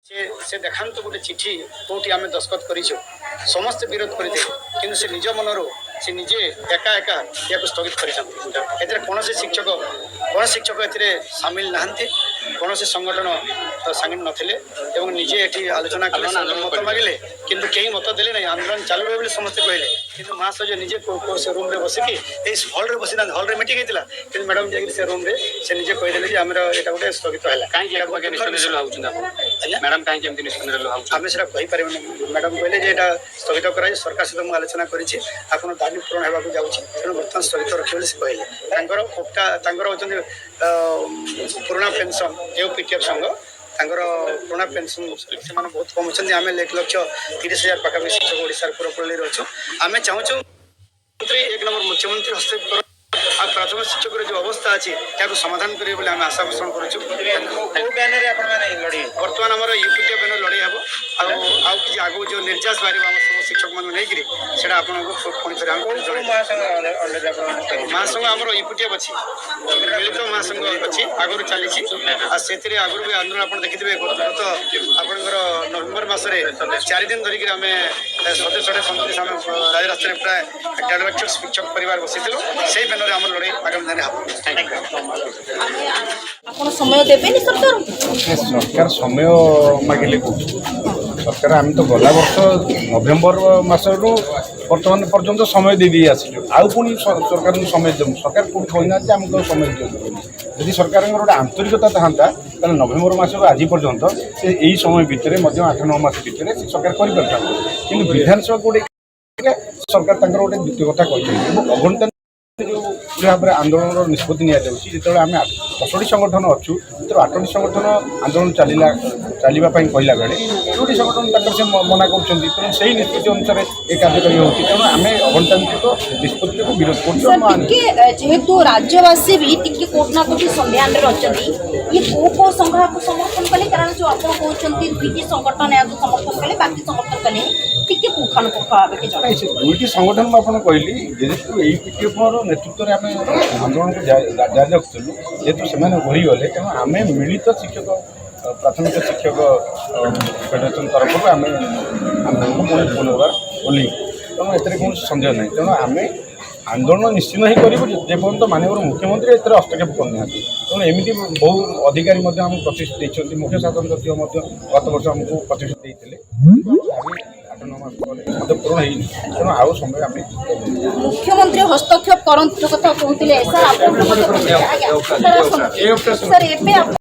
से देखातु गोटे चिठी कौटी आम दस्खत कर समस्त विरोध करते कि से निज मनरू से निजे एका एका या स्थगित कर कौन शिक्षक सामिल नहांती कौन संगठन सांगे नथिले निजे ये आलोचना कले मत मागिले किंतु कहीं मत देले नहीं आंदोलन चालू रहे बोली समस्ते कहले किंतु महासचिव निजे से रूम रे बसिकी हॉल रे बसी हॉल रे मीटिंग होता कि मैडम जाकर से रूम रे से निजे कहीदेले आम यहाँ गोटे स्थगित है मैडम कहीं आम से कहीपर मैडम कहले स्थगित कर सरकार सहित मुझे आलोचना करी दाबी पूरण होगा जाऊँगी तेणु बर्तमान स्थगित रखे से कहले पुराना पेनसन एपीटीएफ संघ पुराना पेनसन से बहुत कम अच्छे आम 1,30,000 पाखापी शिक्षक ओडार पुरपल्ली अच्छु आम चाहूँ एक नंबर मुख्यमंत्री हस्तक्षेप प्राथमिक शिक्षक जो अवस्था अच्छी समाधान करेंगे आम आशा पोषण करुँ बर्तमान आम यूपीटीएफ बैनर लड़ाई हम आगे जो निर्यास बाहर आम सब शिक्षक मान नहीं आपको पुणी थे महासंघ आम यूपीटीएफ अच्छी मिलित महासंघ अच्छी आगुरी चली से आगुरी भी आंदोलन आप देखिए गत आपंकर नवेम्बर मसरे 4 दिन धरिक आम सते 37 आम राजरास्तार प्राय 1.5 लाख शिक्षक परिवार बसी से बैनर आम लड़ाई आगामी दिन आपण समय देबेनी सरकार समय मागिले सरकार आम तो गला वर्ष नवेम्बर मसरू बर्तमान पर्यंत समय दे दी आसो आउ पुणी सरकार समय देव सरकार कौट कहना आमको समय दिखाई यदि सरकार गोटे आंतरिकता था नवेम्बर मसरू आज पर्यंत से यही समय भितर 8-9 मास भितर सरकार कर विधानसभा गोटे सरकार गोटे द्वितीय कथा कहते अघंटा जो भाव में आंदोलन निष्पत्ति जो आम 10टी संगठन अच्छु 8टी संगठन आंदोलन चलवाई कहला बेले 2टी संगठन से मना कर से निष्पत्ति अनुसार ये कार्यकारी होती तेणु आम अगणतांत्रिक निष्पत्ति को विरोध कर राज्यवासी भी कोटना कोटी संधान ये कौ संघ को समर्थन कले कारण जो आप कहते संगठन या समर्थन कले बाकी समर्थन कले दुईटी संगठन मुझे कहली जेहेतु यूपीटीएफ नेतृत्व में आम आंदोलन को जारी रखुलू जेहेतु से घोरीगले तेणु आम मिलित शिक्षक प्राथमिक शिक्षक फेडरेशन तरफ आम आंदोलन को पुनर्बार ओल्ल तेणु एत कौन सन्देह ना तेणु आम आंदोलन निश्चित ही करूँ जेपर्यंत माननीय मुख्यमंत्री ए हस्तक्षेप करना तेणु एमती बहु अधिकारी प्रतिश्रुति देते मुख्य शासन सचिव गत वर्ष आमको प्रतिश्रुति देते 8-9 मास पूर्ण तेणु आउ समय आम मुख्यमंत्री हस्तक्षेप करते कथा कहते सर